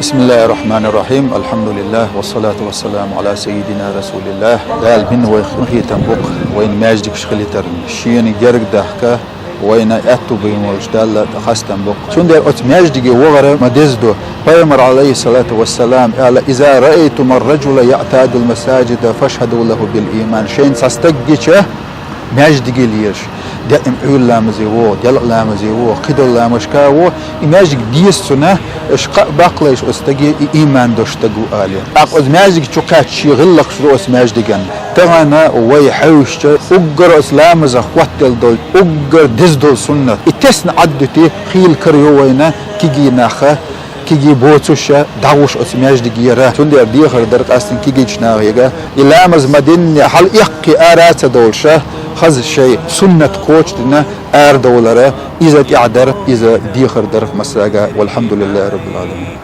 بسم الله الرحمن الرحيم. الحمد لله والصلاة والسلام على سيدنا رسول الله. دال بن وخي تنبق وين ماجدك شخليتر شين جرق دحكة وين أتو بين وجدال خاص تنبق شون دير أت ماجدك وغرة مدزدو بيمر عليه الصلاة والسلام قال إذا رأيتم الرجل يعتاد المساجد فاشهدوا له بالإيمان شين ساستجيشه ماجدك ليش دائم عول لامزي وو دل لامزي وو قدر لامشكا وو ماجدك ديسنا اشق باقليش استجي إيمان دوشتجو آلي أقصد ماجدك شقات شي غلق شو اس ماجدكن تغنى وي حوش أجر إسلام زخوتل دول أجر دزدول سنة اتسن عدتي خيل كريوينا كيجي ناخه كيجي بوتوشا داوش اسمياج دقيرة تندي أرديخر درك أستن كيجي جناغيغا إلامز مدينة حل إقي آرات دولشا خز شيء سنة كوتش دنا دولارة إذا تعدر إذا ديخر درك مساقا والحمد لله رب العالمين.